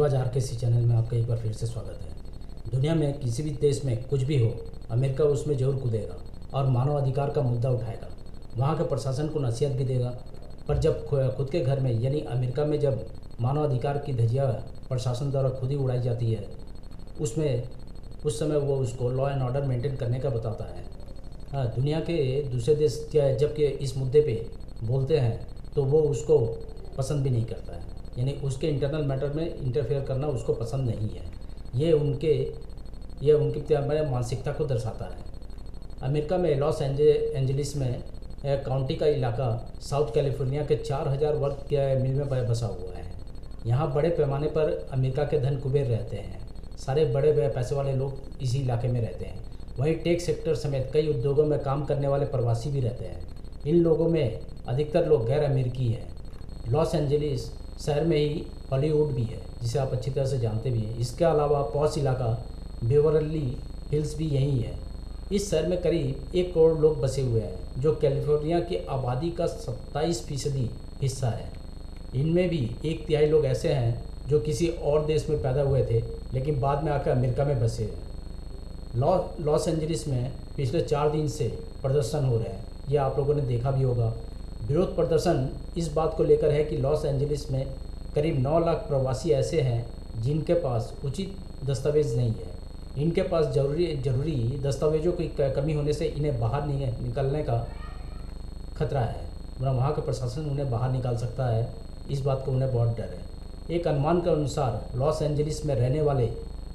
आवाज़ RKC channel में आपका एक बार फिर से स्वागत है। दुनिया में किसी भी देश में कुछ भी हो, अमेरिका उसमें जरूर कूदेगा और मानवाधिकार का मुद्दा उठाएगा। वहाँ के प्रशासन को नसीहत भी देगा। पर जब खुद के घर में यानी अमेरिका में जब मानवाधिकार की धज्जियाँ प्रशासन द्वारा खुद ही उड़ाई जाती है, उस समय वो उसको लॉ एंड ऑर्डर मेंटेन करने का बताता है। हाँ, दुनिया के दूसरे देश जबकि इस मुद्दे पे बोलते हैं तो वो उसको पसंद भी नहीं करता है, यानी उसके इंटरनल मैटर में इंटरफेयर करना उसको पसंद नहीं है। ये उनकी मानसिकता को दर्शाता है। अमेरिका में लॉस एंजलिस में काउंटी का इलाका साउथ कैलिफोर्निया के 4000 वर्ग के मील में बसा हुआ है। यहाँ बड़े पैमाने पर अमेरिका के धन कुबेर रहते हैं। सारे बड़े पैसे वाले लोग इसी इलाके में रहते हैं। वहीं टेक सेक्टर समेत कई उद्योगों में काम करने वाले प्रवासी भी रहते हैं। इन लोगों में अधिकतर लोग गैर अमेरिकी हैं। लॉस एंजलिस शहर में ही हॉलीवुड भी है, जिसे आप अच्छी तरह से जानते भी हैं। इसके अलावा पॉश इलाका बेवरली हिल्स भी यही है। इस शहर में करीब 1 करोड़ लोग बसे हुए हैं, जो कैलिफोर्निया की आबादी का 27% हिस्सा है। इनमें भी 1/3 लोग ऐसे हैं जो किसी और देश में पैदा हुए थे लेकिन बाद में आकर अमेरिका में बसे हैं। लॉस एंजलिस में पिछले 4 दिन से प्रदर्शन हो रहे हैं। यह आप लोगों ने देखा भी होगा। विरोध प्रदर्शन इस बात को लेकर है कि लॉस एंजलिस में करीब 9 लाख प्रवासी ऐसे हैं जिनके पास उचित दस्तावेज नहीं है। इनके पास जरूरी दस्तावेजों की कमी होने से इन्हें बाहर निकलने का खतरा है। वहाँ का प्रशासन उन्हें बाहर निकाल सकता है, इस बात को उन्हें बहुत डर है। एक अनुमान के अनुसार लॉस एंजलिस में रहने वाले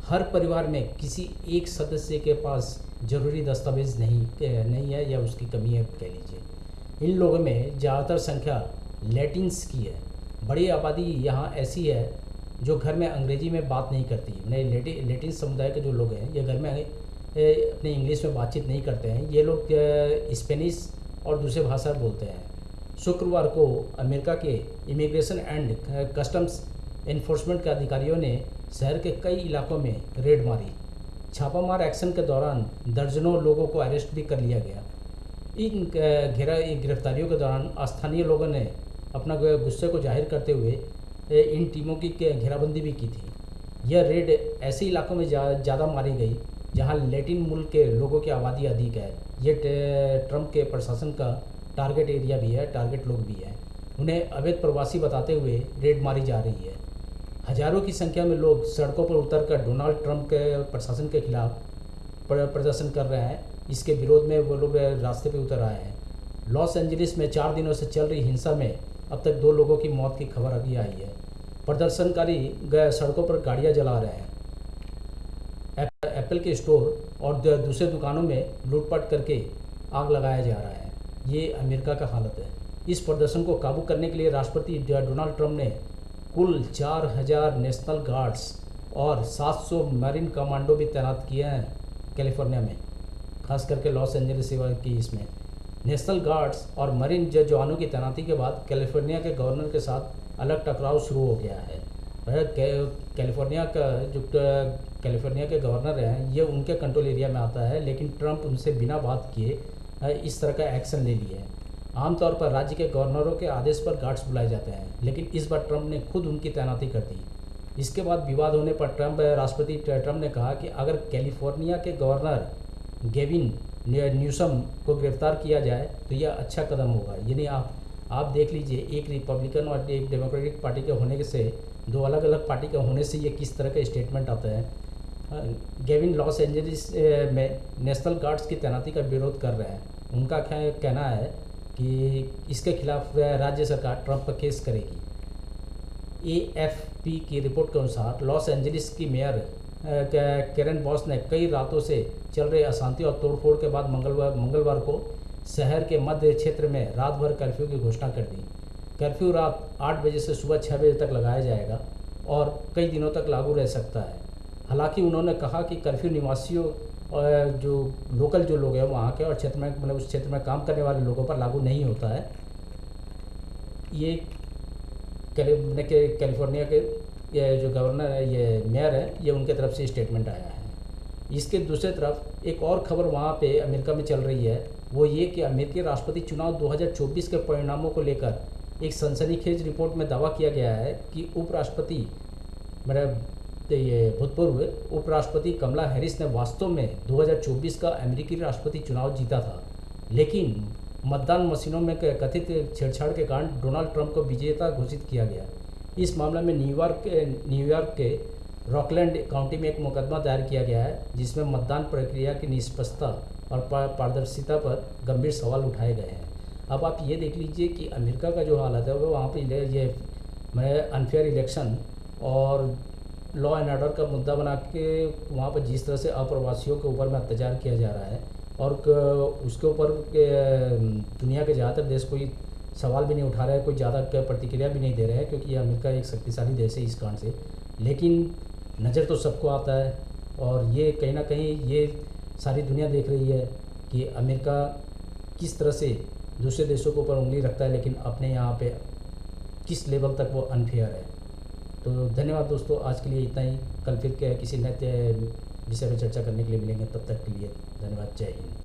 हर परिवार में किसी एक सदस्य के पास जरूरी दस्तावेज नहीं है या उसकी कमी है कह लीजिए। इन लोगों में ज़्यादातर संख्या लैटिन्स की है। बड़ी आबादी यहाँ ऐसी है जो घर में अंग्रेजी में बात नहीं करती। लैटिन समुदाय के जो लोग हैं ये घर में अपने इंग्लिश में बातचीत नहीं करते हैं। ये लोग स्पेनिश और दूसरे भाषा बोलते हैं। शुक्रवार को अमेरिका के इमिग्रेशन एंड कस्टम्स एनफोर्समेंट के अधिकारियों ने शहर के कई इलाकों में रेड मारी। छापामार एक्शन के दौरान दर्जनों लोगों को अरेस्ट भी कर लिया गया। इन गिरफ्तारियों के दौरान स्थानीय लोगों ने अपना गुस्से को जाहिर करते हुए इन टीमों की घेराबंदी भी की थी। यह रेड ऐसे इलाकों में ज़्यादा मारी गई जहां लैटिन मूल के लोगों की आबादी अधिक है। ये ट्रंप के प्रशासन का टारगेट एरिया भी है, टारगेट लोग भी हैं। उन्हें अवैध प्रवासी बताते हुए रेड मारी जा रही है। हजारों की संख्या में लोग सड़कों पर उतरकर डोनाल्ड ट्रंप के प्रशासन के खिलाफ प्रदर्शन कर रहे हैं। इसके विरोध में वो लोग रास्ते पे उतर आए हैं। लॉस एंजलिस में 4 दिनों से चल रही हिंसा में अब तक 2 लोगों की मौत की खबर अभी आई है। प्रदर्शनकारी सड़कों पर गाड़ियां जला रहे हैं। एप्पल के स्टोर और दूसरे दुकानों में लूटपाट करके आग लगाया जा रहा है। ये अमेरिका का हालत है। इस प्रदर्शन को काबू करने के लिए राष्ट्रपति डोनाल्ड ट्रंप ने कुल 4000 नेशनल गार्ड्स और 700 मरीन कमांडो भी तैनात किए हैं कैलिफोर्निया में, खास करके लॉस एंजलिस की इसमें। नेशनल गार्ड्स और मरीन जवानों की तैनाती के बाद कैलिफोर्निया के गवर्नर के साथ अलग टकराव शुरू हो गया है। कैलिफोर्निया के गवर्नर हैं, ये उनके कंट्रोल एरिया में आता है, लेकिन ट्रंप उनसे बिना बात किए इस तरह का एक्शन ले लिए हैं। आमतौर पर राज्य के गवर्नरों के आदेश पर गार्ड्स बुलाए जाते हैं, लेकिन इस बार ट्रंप ने खुद उनकी तैनाती कर दी। इसके बाद विवाद होने पर राष्ट्रपति ट्रंप ने कहा कि अगर कैलिफोर्निया के गवर्नर गेविन न्यूसम को गिरफ्तार किया जाए तो यह अच्छा कदम होगा। यानी आप देख लीजिए, एक रिपब्लिकन और एक डेमोक्रेटिक पार्टी के होने से, 2 अलग अलग पार्टी के होने से ये किस तरह का स्टेटमेंट आता है। गेविन लॉस एंजलिस में नेशनल गार्ड्स की तैनाती का विरोध कर रहे हैं। उनका कहना है कि इसके खिलाफ राज्य सरकार ट्रंप पर केस करेगी। AFP की रिपोर्ट के अनुसार लॉस एंजलिस की मेयर कैरन बॉस ने कई रातों से चल रही अशांति और तोड़फोड़ के बाद मंगलवार को शहर के मध्य क्षेत्र में रात भर कर्फ्यू की घोषणा कर दी। कर्फ्यू रात 8 बजे से सुबह 6 बजे तक लगाया जाएगा और कई दिनों तक लागू रह सकता है। हालांकि उन्होंने कहा कि कर्फ्यू निवासियों और जो लोकल जो लोग हैं वहाँ के और क्षेत्र में उस क्षेत्र में काम करने वाले लोगों पर लागू नहीं होता है। ये कैलिफोर्निया के ये जो गवर्नर है, ये मेयर है, ये उनके तरफ से स्टेटमेंट आया है। इसके दूसरे तरफ एक और खबर वहाँ पे अमेरिका में चल रही है, वो ये कि अमेरिकी राष्ट्रपति चुनाव 2024 के परिणामों को लेकर एक सनसनीखेज रिपोर्ट में दावा किया गया है कि उपराष्ट्रपति मेरा ये भूतपूर्व उपराष्ट्रपति कमला हैरिस ने वास्तव में 2024 का अमेरिकी राष्ट्रपति चुनाव जीता था, लेकिन मतदान मशीनों में कथित छेड़छाड़ के कारण डोनाल्ड ट्रंप को विजेता घोषित किया गया। इस मामले में न्यूयॉर्क के रॉकलैंड काउंटी में एक मुकदमा दायर किया गया है, जिसमें मतदान प्रक्रिया की निष्पक्षता और पारदर्शिता पर गंभीर सवाल उठाए गए हैं। अब आप ये देख लीजिए कि अमेरिका का जो हालत है वो वहाँ पर ये अनफेयर इलेक्शन और लॉ एंड ऑर्डर का मुद्दा बना के वहाँ पर जिस तरह से अप्रवासियों के ऊपर में अत्याचार किया जा रहा है और उसके ऊपर दुनिया के ज़्यादातर देश कोई सवाल भी नहीं उठा रहा है, कोई ज़्यादा प्रतिक्रिया भी नहीं दे रहे हैं, क्योंकि ये अमेरिका एक शक्तिशाली देश है इस कारण से। लेकिन नज़र तो सबको आता है और ये कहीं ना कहीं ये सारी दुनिया देख रही है कि अमेरिका किस तरह से दूसरे देशों के ऊपर उंगली रखता है, लेकिन अपने यहाँ पे किस लेवल तक वो अनफेयर है। तो धन्यवाद दोस्तों, आज के लिए इतना ही। कल फिर किसी नए विषय पर चर्चा करने के लिए मिलेंगे, तब तक के लिए धन्यवाद। जय हिंद।